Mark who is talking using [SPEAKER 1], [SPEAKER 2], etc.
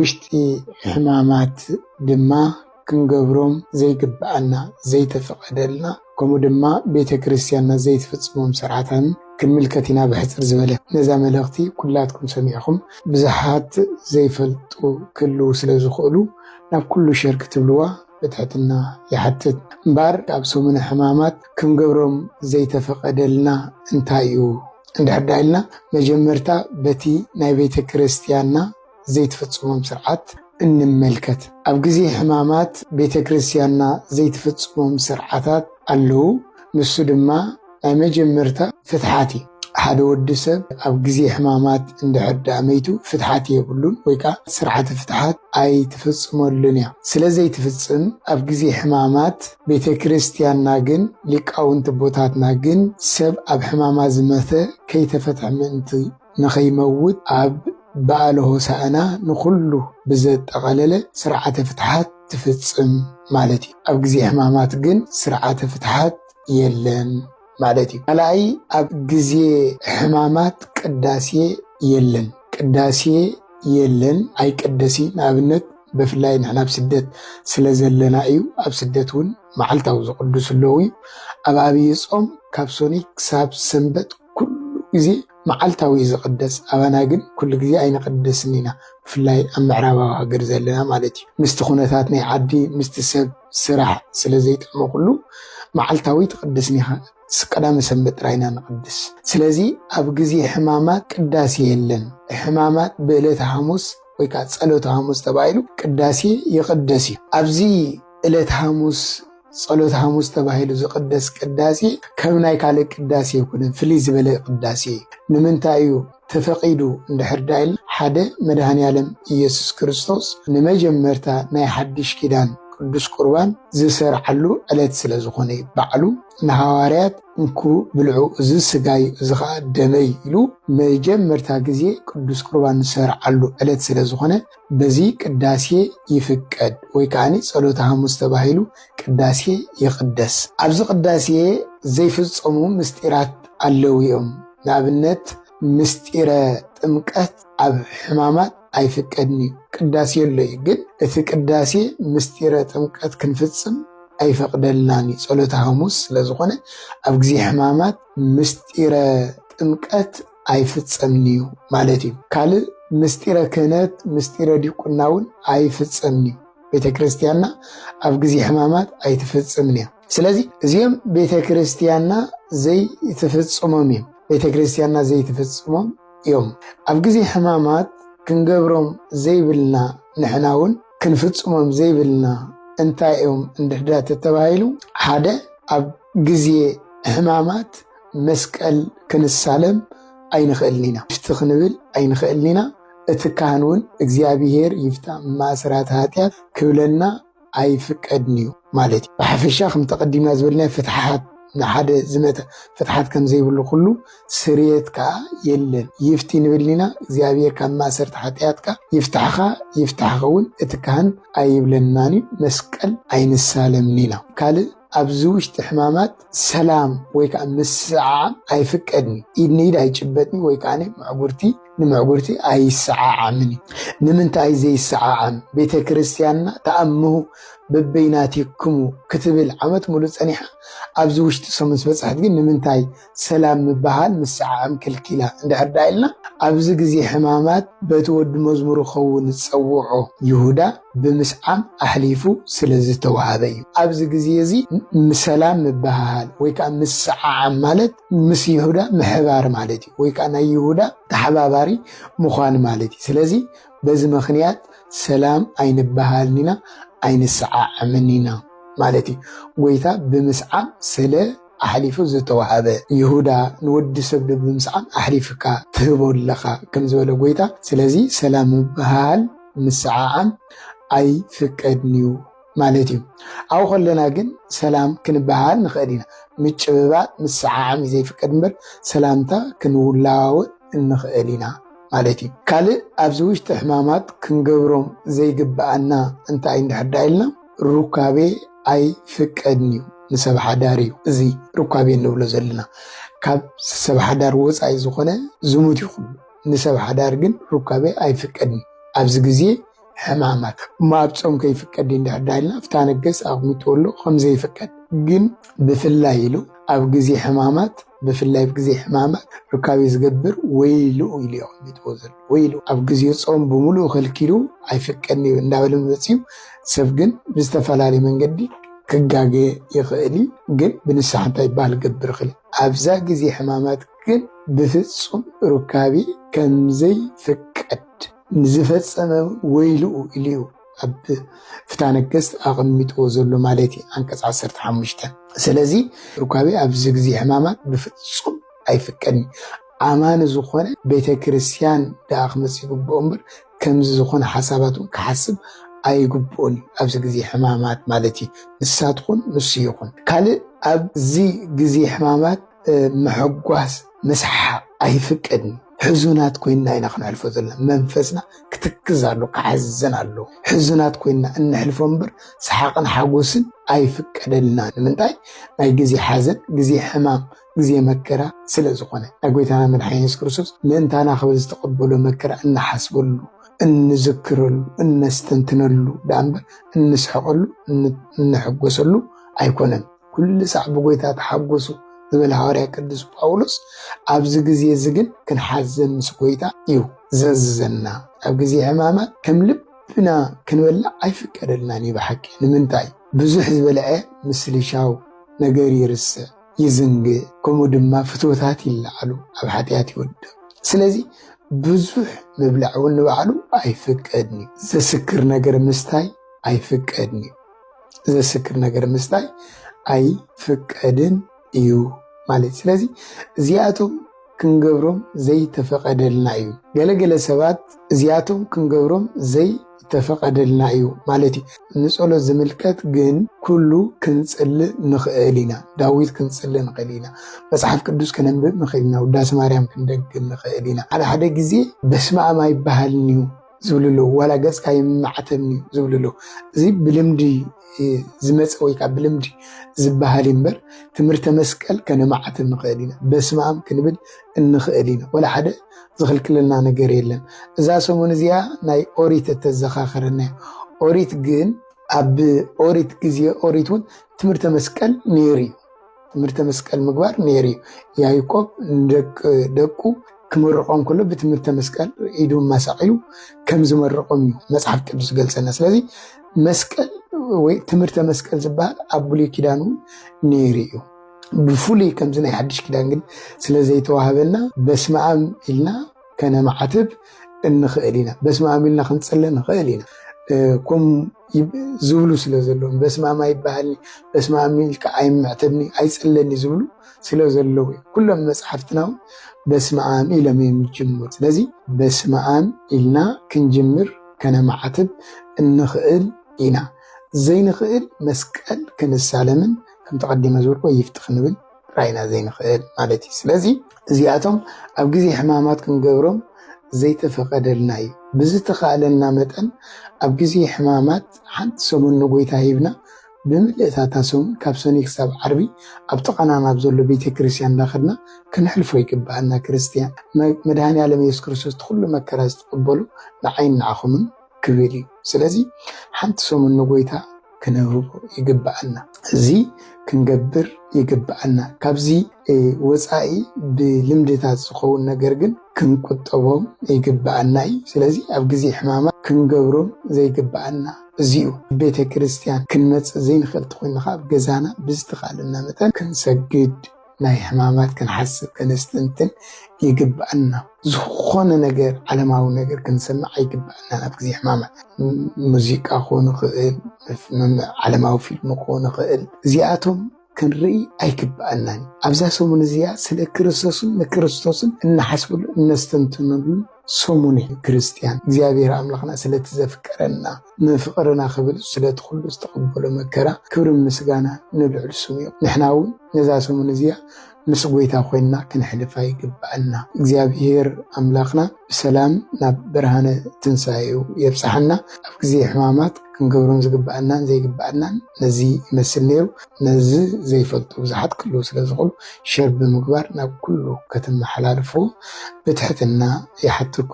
[SPEAKER 1] وشتي حمامات دما كنقبرهم زي قبعنا زي تفقدلنا كمو دما بيت كريستياننا زي تفتصمهم سرعتهم كملكتنا بحثر زبالة نزا ملغتي كلاتكم سميعكم بزحات زي فلطو كلو سلازو خقلو ناب كلو شرك تبلوا بتحتنا يحتت مبار كابسو من حمامات كنقبرهم زي تفقدلنا انتايو عند حدايلنا مجمرتا بتي ناي بيت كريستياننا زي تفتصمهم سرعات እንመልከት ኣብ ግዜ ሕማማት ቤተክርስቲያንና ዘይትፍጽሞም ስርዓታት ኣለዉ ንሱ ድማ ናይ መጀመርታ ፍትሓት ሓደ ወዲ ሰብ ኣብ ግዜ ሕማማት እንድሕር ዳመይቱ ፍትሓት የብሉን ወይ ከዓ ስርዓተ ፍትሓት ኣይትፍጽመሉን እያ ስለዘይትፍጽም ኣብ ግዜ ሕማማት ቤተክርስቲያንና ግን ሊቃውንቲ ቦታትና ግን ሰብ ኣብ ሕማማት ዝመተ ከይተፈትሐ ምእንቲ ንኸይመውት ኣብ በዓለ ሆሳዕና ንኹሉ ብዘጠቐለለ ስርዓተ ፍትሓት ትፍጽም ማለት እዩ ኣብ ግዜ ሕማማት ግን ስርዓተ ፍትሓት የለን ማለት እዩ ካልኣይ ኣብ ግዜ ሕማማት ቅዳሴ የለን ኣይቅደሲ ንኣብነት ብፍላይ ንሕና ኣብ ስደት ስለ ዘለና እዩ ኣብ ስደት እውን መዓልታዊ ዝቅድሱ ኣለዉ እዩ ኣብ ኣብይ ጾም ካብ ሶኒ ክሳብ ሰንበት ኩሉ ግዜ መዓልታዊ ዝቅደስ ኣባና ግን ኩሉ ግዜ ኣይንቅደስን ኢና ብፍላይ ኣብ ምዕራባዊ ሃገር ዘለና ማለት እዩ ምስቲ ኩነታት ናይ ዓዲ ምስቲ ሰብ ስራሕ ስለዘይጥዕሞ ኩሉ መዓልታዊ ትቅደስኒ ኢኻ ቀዳመ ሰንበት ጥራይና ንቅድስ ስለዚ ኣብ ግዜ ሕማማት ቅዳሴ የለን ሕማማት ብዕለተ ሐሙስ ወይ ከዓ ጸሎተ ሐሙስ ተባሂሉ ቅዳሴ ይቅደስ እዩ ኣብዚ ዕለተ ሐሙስ ጸሎተ ሐሙስ ተባሂሉ ዝቅደስ ቅዳሴ ከም ናይ ካልእ ቅዳሴ ይኩን ፍልይ ዝበለ ቅዳሴ ንምንታይ እዩ ተፈቂዱ እንድሕር ዳይል ሓደ መድኃኔዓለም ኢየሱስ ክርስቶስ ንመጀመርታ ናይ ሓድሽ ኪዳን ቅዱስ ቁርባን ዝሰርዓሉ ዕለት ስለ ዝኾነ በዓሉ ንሐዋርያት እንኩ ብልዑ እዚ ስጋይ እዚ ከዓ ደመይ ኢሉ መጀመርታ ግዜ ቅዱስ ቁርባን ዝሰርዓሉ ዕለት ስለ ዝኾነ በዚ ቅዳሴ ይፍቀድ ወይ ከዓኒ ጸሎተ ሐሙስ ተባሂሉ ቅዳሴ ይቅደስ ኣብዚ ቅዳሴ ዘይፍጸሙ ምስጢራት ኣለዉ እዮም ንኣብነት ምስጢረ ጥምቀት ኣብ ሕማማት ኣይፍቀድኒ ቅዳሴ ኣሎ እዩ ግን እቲ ቅዳሴ ምስጢረ ጥምቀት ክንፍጽም ኣይፈቅደልናኒ ጸሎተ ሐሙስ ስለዝኾነ ኣብ ግዜ ሕማማት ምስጢረ ጥምቀት ኣይፍጸምኒ እዩ ማለት እዩ ካልእ ምስጢረ ክህነት ምስጢረ ዲቁና እውን ኣይፍጸምኒ ቤተክርስቲያንና ኣብ ግዜ ሕማማት ኣይትፍጽምን እያ ስለዚ እዚኦም ቤተክርስቲያንና ዘይትፍጽሞም እዮም ቤተክርስቲያንና ዘይትፍጽሞም እዮም ኣብ ግዜ ሕማማት ክንገብሮም ዘይብልና ንሕና እውን ክንፍጽሞም ዘይብልና እንታይ እዮም እንድሕር ተባሂሉ ሓደ ኣብ ግዜ ሕማማት መስቀል ክንሳለም ኣይንኽእልኒና ይፍቲ ክንብል ኣይንኽእልኒና እቲ ካህን እውን እግዚኣብሔር ይፍታ ማእሰራት ኃጢአት ክብለና ኣይፍቀድን እዩ ማለት እዩ ብሓፈሻ ከም ተቀዲምና ዝበልና ፍትሓት ንሓደ ዝመተ ፍትሓት ከም ዘይብሉ ኩሉ ስርየት ከዓ የለን ይፍቲ ንብልኒና እግዚኣብሔር ካብ ማእሰርቲ ኃጢአትካ ይፍታሕኻ እውን እቲ ካህን ኣይብለናኒ መስቀል ኣይንሳለምኒና ካልእ ኣብዚ ውሽጢ ሕማማት ሰላም ወይ ከዓ ምስዓዓም ኣይፍቀድኒ ኢድ ንኢድ ኣይጭበጥኒ ወይ ከዓ ምዕጉርቲ ንምዕጉርቲ ኣይሰዓዓምኒ ንምንታይ ዘይሰዓዓም ቤተክርስቲያንና ተኣምሁ በበይናቲክሙ ክትብል ዓመት ሙሉእ ፀኒሓ ኣብዚ ውሽጢ ሰሙን በፅሐት ግን ንምንታይ ሰላም ምባሃል ምስዓዓም ክልኪላ እንድሕር ዳኢልና ኣብዚ ግዜ ሕማማት በቲ ወዲ መዝሙር ክኸውን ዝፀውዖ ይሁዳ ብምስዓም ኣሕሊፉ ስለዝተዋሃበ እዩ ኣብዚ ግዜ እዚ ሰላም ምባሃል ወይ ከዓ ምስዓዓም ማለት ምስ ይሁዳ ምሕባር ማለት እዩ ወይ ከዓ ናይ ይሁዳ ተሓባባሪ ምዃን ማለት እዩ ስለዚ በዚ ምክንያት ሰላም ኣይንባሃልኒና ኣይንሰዓዓምኒና ማለት እዩ ጎይታ ብምስዓም ስለ ኣሕሊፉ ዝተዋሃበ ይሁዳ ንወዲ ሰብ ብምስዓም ኣሕሊፍካ ትህቦለኻ ከም ዝበለ ጎይታ ስለዚ ሰላም ምባሃል ምስዓዓም ኣይፍቀድን እዩ ማለት እዩ ኣብኡ ከለና ግን ሰላም ክንበሃል ንኽእል ኢና ምጭብባጥ ምስዓዓም ዘይፍቀድ እምበር ሰላምታ ክንውላዋወጥ እንኽእል ኢና ማለት እዩ ካልእ ኣብዚ ውሽጢ ሕማማት ክንገብሮም ዘይግባአና እንታይ እንድሕር ዳኢልና ሩካቤ ኣይፍቀድን እዩ ንሰብ ሓዳር እዩ እዚ ሩካቤ እንብሎ ዘለና ካብ ሰብ ሓዳር ወፃኢ ዝኾነ ዝሙት ይኹሉ ንሰብ ሓዳር ግን ሩካቤ ኣይፍቀድን ኣብዚ ግዜ ሕማማት ማብጾም ከይፍቀድ እንዳዳልና ፍታነገስ አቅሚጦሎ ከምዘ ይፍቀድ ግን ብፍላይ ኢሉ ኣብ ግዜ ሕማማት ብፍላይ ብግዜ ሕማማት ርካቤ ዝገብር ወይሉ ኢሉ ይቆሚጥወዘል ወይሉ ኣብ ግዜ ጾም ብምሉእ ከልኪሉ ኣይፍቀድኒ እንዳበለ መፅዩ ሰብ ግን ብዝተፈላለየ መንገዲ ክጋገ ይኽእል ግን ብንስሓ እንታይ ይባሃል ገብር ክእል ኣብዛ ግዜ ሕማማት ግን ብፍጹም ርካቤ ከምዘይፍቀድ ንዝፈፀመ ወይሉ ኢሉ ኣብ ፍታነገስት ኣቐሚጥዎ ዘሎ ማለት እዩ አንቀጽ 15 ስለዚ ርካቤ ኣብዚ ግዜ ሕማማት ብፍጹም ኣይፍቀድኒ ኣማኒ ዝኾነ ቤተክርስትያን ዳኣ ክመፅእ ይግብኦ እምበር ከምዚ ዝኾነ ሓሳባት ክሓስብ ኣይግብኦን ኣብዚ ግዜ ሕማማት ማለት እዩ ንሳትኩን ንሱ ይኹን ካልእ ኣብዚ ግዜ ሕማማት መሐጓስ መስሓቅ ኣይፍቀድኒ ሕዙናት ኮይና ኢና ክንሕልፎ ዘለና መንፈስና ክትክዝ ኣሎ ክሓዘን ኣሎ ሕዙናት ኮይና እንሕልፎ እምበር ሰሓቅን ሓጎስን ኣይፍቀደልና ንምንታይ ናይ ግዜ ሓዘን ግዜ ሕማም ግዜ መከራ ስለ ዝኾነ ናይ ጎይታና መድሓኒና ኢየሱስ ክርስቶስ ምእንታና ክብል ዝተቐበሎ መከራ እናሓስበሉ እንዝክረሉ እነስተንትነሉ ዳእምበር እንስሐቀሉ እንሕጎሰሉ ኣይኮነን ኩሉ ሰዕ ብጎይታ ተሓጎሱ ዝበለ ሐዋርያ ቅዱስ ጳውሎስ ኣብዚ ግዜ እዚ ግን ክንሓዘን ምስ ጎይታ እዩ ዘዝዘና ኣብ ግዜ ሕማማት ከም ልብና ክንበላዕ ኣይፍቀደልናን እዩ ብሓቂ ንምንታይ ብዙሕ ዝበልዐ ምስልሻው ነገር ይርስዕ ይዝንግዕ ከምኡ ድማ ፍትወታት ይለዓሉ ኣብ ሓጢአት ይወድቕ ስለዚ ብዙሕ ምብላዕ እውን ንባዕሉ ኣይፍቀድኒ ዘስክር ነገር ምስታይ ኣይፍቀድኒ ዘስክር ነገር ምስታይ ኣይፍቀድን እዩ ማለት ስለዚ እዚኣቶም ክንገብሮም ዘይተፈቀደልና እዩ ገለገለ ሰባት እዚኣቶም ክንገብሮም ዘይተፈቀደልና እዩ ማለት እዩ ንጸሎት ዝምልከት ግን ኩሉ ክንጽልእ ንኽእል ኢና ዳዊት ክንጽልእ ንኽእል ኢና መጽሓፍ ቅዱስ ከነንብብ ንኽእል ኢና ውዳሴ ማርያም ክንደግም ንኽእል ኢና ሓደ ግዜ በስመ አብ ኣይበሃልኒ እዩ ዝብልሉ ዋላ ገጽካ ይማዕተብኒ እዩ ዝብልሉ እዚ ብልምዲ ዝመፀ ወይ ከዓ ብልምዲ ዝበሃል እምበር ትምህርተ መስቀል ከነማዕተብ ንኽእል ኢና በስመ አብ ክንብል እንኽእል ኢና ወላ ሓደ ዝኽልክለና ነገር የለን እዛ ሰሙን እዚኣ ናይ ኦሪት እተዘኻኽረና ኦሪት ግን ኣብ ኦሪት ግዜ ኦሪት እውን ትምህርተ መስቀል ነይሩ እዩ ትምህርተ መስቀል ምግባር ነይሩ እዩ ያዕቆብ ደቁ ክመርቆም ከሎ ብትምህርተ መስቀል ኢዱ ማሳቂሉ ከም ዝመረቆም እዩ መጽሓፍ ቅዱስ ገልጸና ስለዚ መስቀል ወይ ትምህርተ መስቀል ዝበሃል ኣብ ብሉይ ኪዳን ነይሩ እዩ ብፍሉይ ከምዚ ናይ ሓድሽ ኪዳን ግን ስለ ዘይተዋሃበና በስመ አብ ኢልና ከነማዕተብ እንኽእል ኢና በስመ አብ ኢልና ክንጸልይ ንኽእል ኢና ከምኡ ዝብሉ ስለ ዘለዎም በስመ አብ ኣይበሃልኒ በስመ አብ ኢልካ ኣይምዕተብኒ ኣይጸለኒ ዝብሉ ስለ ዘለዉ ኩሎም መጽሓፍትና በስመ አብ ኢሎም ይጅምሩ ስለዚ በስመ አብ ኢልና ክንጅምር ከነማዕተብ እንኽእል ኢና ዘይንኽእል መስቀል ክንሳለምን ከም ተቐዲመ ዝብልዎ ይፍትኽ ንብል ራእይና ዘይንኽእል ማለት እዩ ስለዚ እዚኣቶም ኣብ ግዜ ሕማማት ክንገብሮም ዘይተፈቀደልና እዩ ብዝተኻኣለና መጠን ኣብ ግዜ ሕማማት ሓንቲ ሰሙን ንጎይታ ሂብና ብምልእታታ ሰሙን ካብ ሰኒ ክሳብ ዓርቢ ኣብ ጥቐናና ዘሎ ቤተክርስትያን እንዳኸድና ክንሕልፎ ይግባአና ክርስቲያን መድኃኔዓለም ኢየሱስ ክርስቶስ ኩሉ መከራ ዝተቀበሉ ንዓይን ንዓኹምን ክብል እዩ ስለዚ ሓንቲ ሰሙን ንጎይታ ክነህቦ ይግባአና እዚ ክንገብር ይግባአና ካብዚ ወፃኢ ብልምድታት ዝኸውን ነገር ግን ክንቁጠቦም ይግባአና እዩ ስለዚ ኣብ ግዜ ሕማማት ክንገብሮም ዘይግባአና እዚኡ ቤተክርስትያን ክንመጽእ ዘይንኽእል ኮይንካ ኣብ ገዛና ብዝተኻኣለና መጠን ክንሰግድ ናይ ሕማማት ክንሓስብ ክንስትንትን ይግባአና ዝኾነ ነገር ዓለማዊ ነገር ክንሰምዕ ኣይግባአና ኣብ ግዜ ሕማማት ሙዚቃ ክኾን ይኽእል ዓለማዊ ፊልም ክኾን ይኽእል እዚኣቶም ክንርኢ ኣይግባአናን ኣብዛ ሰሙን እዚኣ ስለ ክርስቶስን ንክርስቶስን እናሓስብሉ እነስተንትነሉ ሰሙን ክርስቲያን እግዚአብሔር አምላኽና ስለተዘፍቀረና ንፍቅርና ክብል ስለትኩሉ ዝተቀበሎ መከራ ክብሪ ምስጋና ንልዕል ስሙ እዩ ንሕና እውን ነዛ ሰሙን እዚኣ ምስ ጎይታ ኮይና ክንሕልፋ ይግባአና እግዚአብሔር አምላኽና ብሰላም ናብ ብርሃነ ትንሣኤው የብፅሐና ኣብ ግዜ ሕማማት ክንገብሮም ዝግባአናን ዘይግባአናን ነዚ ይመስል ነይሩ ነዚ ዘይፈልጡ ብዙሓት ክልው ስለ ዝኽእሉ ሸር ብምግባር ናብ ኩሉ ከተመሓላልፉ ብትሕትና ይሓትኩ